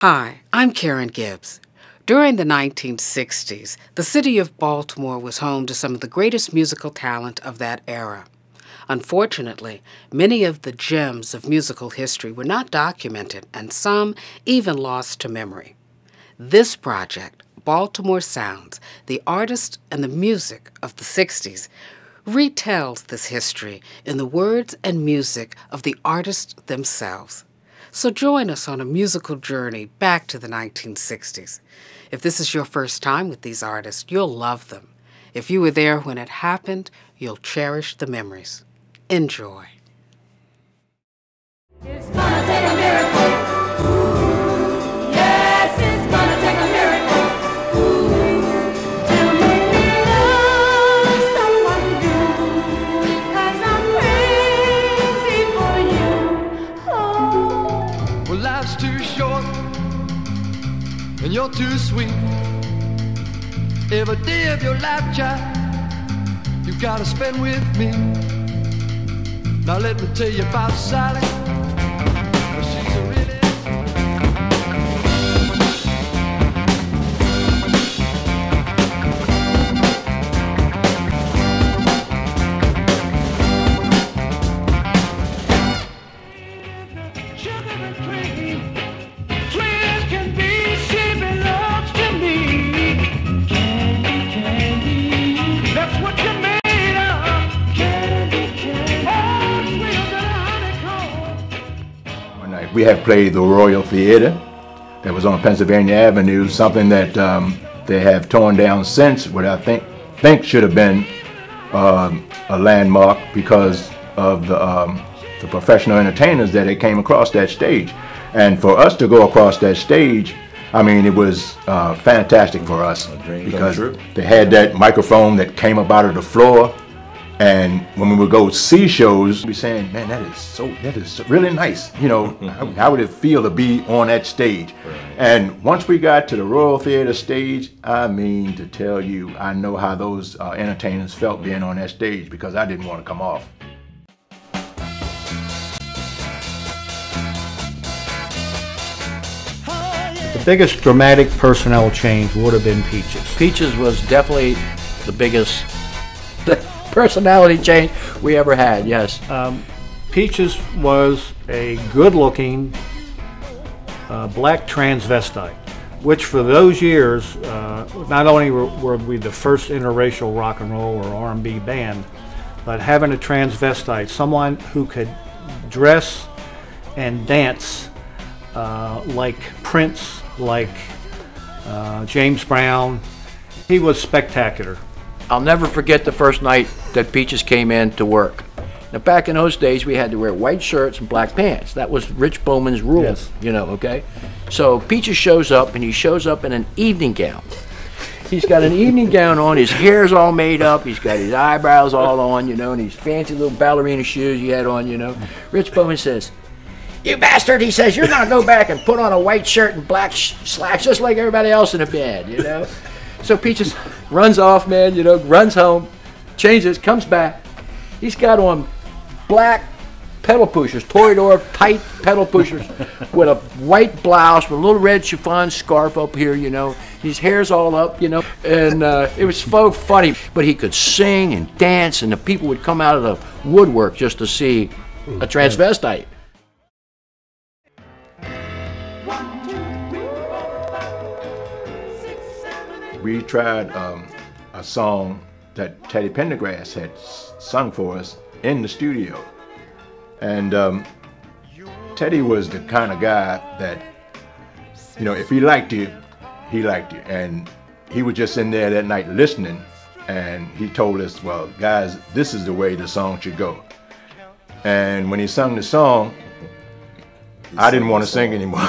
Hi, I'm Karen Gibbs. During the 1960s, the city of Baltimore was home to some of the greatest musical talent of that era. Unfortunately, many of the gems of musical history were not documented, and some even lost to memory. This project, Baltimore Sounds, the artists and the music of the 60s, retells this history in the words and music of the artists themselves. So join us on a musical journey back to the 1960s. If this is your first time with these artists, you'll love them. If you were there when it happened, you'll cherish the memories. Enjoy. It's gonna take a miracle. Ooh, yes, it's gonna take a miracle. Ooh, to make me love someone new, 'cause I'm crazy for you. Oh. Well, life's too short and you're too sweet. Every day of your life, child, you gotta spend with me. Now let me tell you about Sally. She's a really sugar and cream. Sweet can be, she belongs to me. Candy, candy, that's what you're made of. Candy, candy, oh, sweeter than honeycomb. One night we had played the Royal Theater that was on Pennsylvania Avenue, something that they have torn down since, what I think should have been a landmark because of the professional entertainers that they came across that stage. And for us to go across that stage, I mean, it was fantastic for us because they had that microphone that came up out of the floor. And when we would go see shows, we'd be saying, man, that is really nice. You know, how would it feel to be on that stage? Right. And once we got to the Royal Theater stage, I mean, to tell you, I know how those entertainers felt being on that stage because I didn't want to come off. The biggest dramatic personnel change would have been Peaches. Peaches was definitely the biggest personality change we ever had, yes. Peaches was a good-looking black transvestite, which for those years, not only were we the first interracial rock and roll or R&B band, but having a transvestite, someone who could dress and dance like Prince, like James Brown. He was spectacular. I'll never forget the first night that Peaches came in to work. Now back in those days we had to wear white shirts and black pants. That was Rich Bowman's rule, yes. You know, okay? So Peaches shows up, and he shows up in an evening gown. He's got an evening gown on, his hair's all made up, he's got his eyebrows all on, you know, and these fancy little ballerina shoes he had on, you know. Rich Bowman says, "You bastard," he says, "you're gonna go back and put on a white shirt and black slacks just like everybody else in the band, you know?" So Peaches runs off, man, you know, runs home, changes, comes back. He's got on black pedal pushers, Toreador tight pedal pushers with a white blouse with a little red chiffon scarf up here, you know. His hair's all up, you know, and it was so funny. But he could sing and dance, and the people would come out of the woodwork just to see a transvestite. We tried a song that Teddy Pendergrass had sung for us in the studio. And Teddy was the kind of guy that, you know, if he liked you, he liked you. And he was just in there that night listening, and he told us, well, guys, this is the way the song should go. And when he sung the song, I didn't want to sing anymore.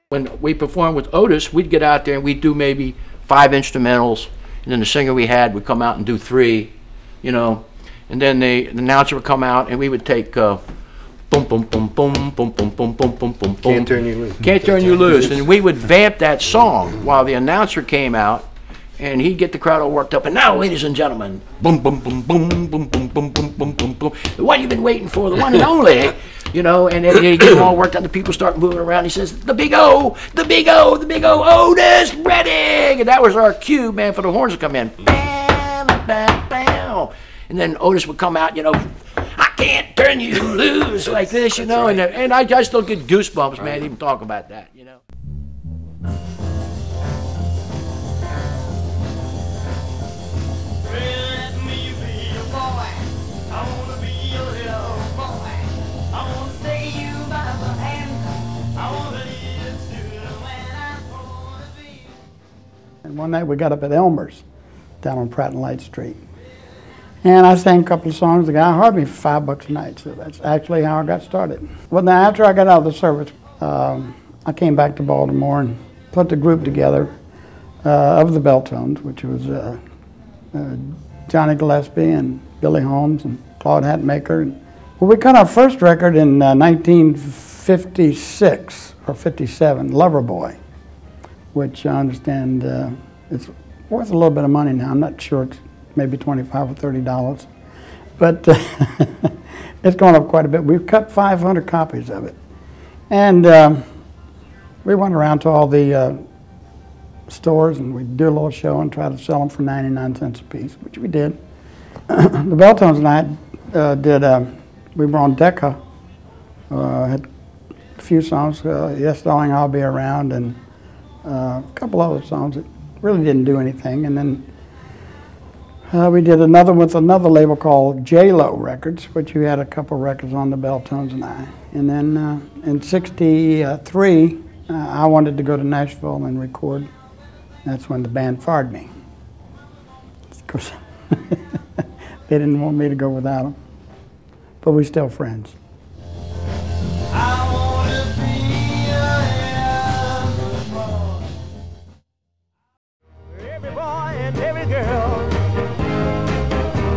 When we performed with Otis, we'd get out there and we'd do maybe 5 instrumentals, and then the singer we had would come out and do 3, you know, and then the announcer would come out and we would take boom, boom, boom, boom, boom, boom, boom, boom, boom, boom, Can't Turn You Loose. Can't Turn You Loose, and we would vamp that song while the announcer came out, and he'd get the crowd all worked up. And now, ladies and gentlemen, boom, boom, boom, boom, boom, boom, boom, boom, boom, boom, boom, the one you've been waiting for, the one and only, You know, and then you get them all worked out. The people start moving around. He says, "The big O, the big O, the big O, Otis Redding," and that was our cue, man, for the horns to come in. Bam, bam, bam. And then Otis would come out, you know, "I can't turn you loose," like this, you know, and I still get goosebumps, man, even talk about that, you know. And one night we got up at Elmer's down on Pratt and Light Street. And I sang a couple of songs. The guy hired me for $5 a night, so that's actually how I got started. Well, now after I got out of the service, I came back to Baltimore and put the group together of the Belltones, which was Johnny Gillespie and Billy Holmes and Claude Hatmaker. Well, we cut our first record in 1956 or 57, Loverboy, which I understand it's worth a little bit of money now. I'm not sure, it's maybe $25 or $30, but it's gone up quite a bit. We've cut 500 copies of it. And we went around to all the stores and we'd do a little show and try to sell them for 99 cents a piece, which we did. The Belltones and I we were on Decca, had a few songs, Yes Darling, I'll Be Around, and a couple other songs that really didn't do anything. And then we did another with another label called J-Lo Records, which we had a couple records on, the Belltones and I. And then in '63, I wanted to go to Nashville and record. That's when the band fired me. Of course, they didn't want me to go without them. But we're still friends. Every boy and every girl,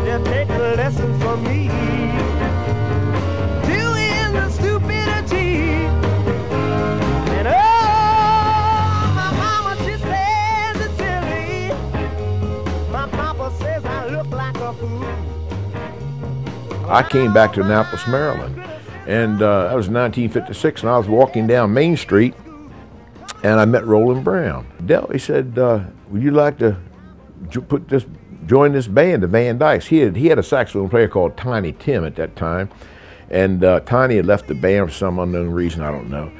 just take a lesson from me. Doing the stupidity. And oh, my mama, she says it's silly. My papa says I look like a fool. I came back to Annapolis, Maryland, and that was 1956, and I was walking down Main Street, and I met Roland Brown. He said, "Would you like to join this band, the Van Dykes?" He had a saxophone player called Tiny Tim at that time, and Tiny had left the band for some unknown reason, I don't know.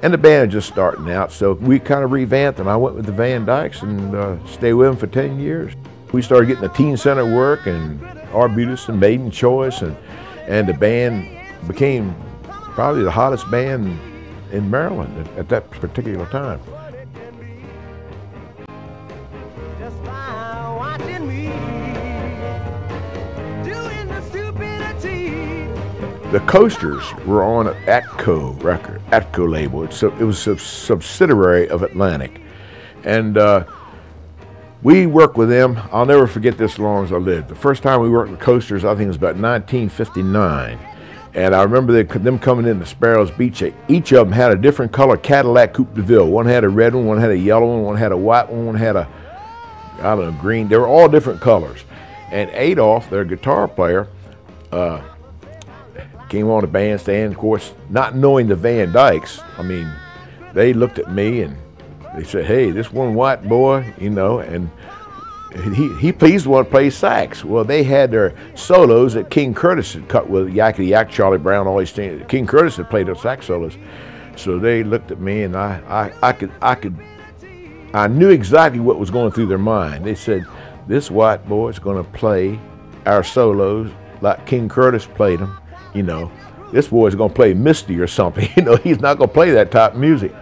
And the band was just starting out, so we kind of revamped, and I went with the Van Dykes and stayed with them for 10 years. We started getting the teen center work and Arbutus and Maiden Choice, and the band became probably the hottest band in Maryland at that particular time. Just by watching me doing the stupidity. The Coasters were on an Atco record, Atco label. It was a subsidiary of Atlantic, and we worked with them. I'll never forget this as long as I live. The first time we worked with Coasters, I think it was about 1959. And I remember them coming into Sparrows Beach. Each of them had a different color Cadillac Coupe de Ville. One had a red one had a yellow one had a white one had a, I don't know, green. They were all different colors. And Adolph, their guitar player, came on the bandstand. Of course, not knowing the Van Dykes, I mean, they looked at me and they said, "Hey, this one white boy, you know," and he's the one that plays sax. Well, they had their solos that King Curtis had cut with Yakety Yak, Charlie Brown, all these things. King Curtis had played those sax solos. So they looked at me, and I knew exactly what was going through their mind. They said, "This white boy is going to play our solos like King Curtis played them, you know. This boy is going to play Misty or something, you know. He's not going to play that type of music."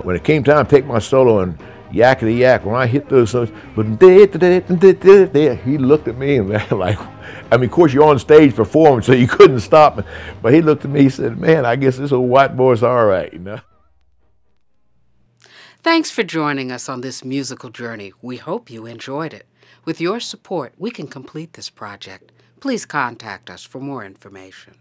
When it came time to take my solo and Yakety Yak, when I hit those notes, he looked at me and like, I mean, of course you're on stage performing, so you couldn't stop me. But he looked at me and said, "Man, I guess this old white boy's all right, you know." Thanks for joining us on this musical journey. We hope you enjoyed it. With your support, we can complete this project. Please contact us for more information.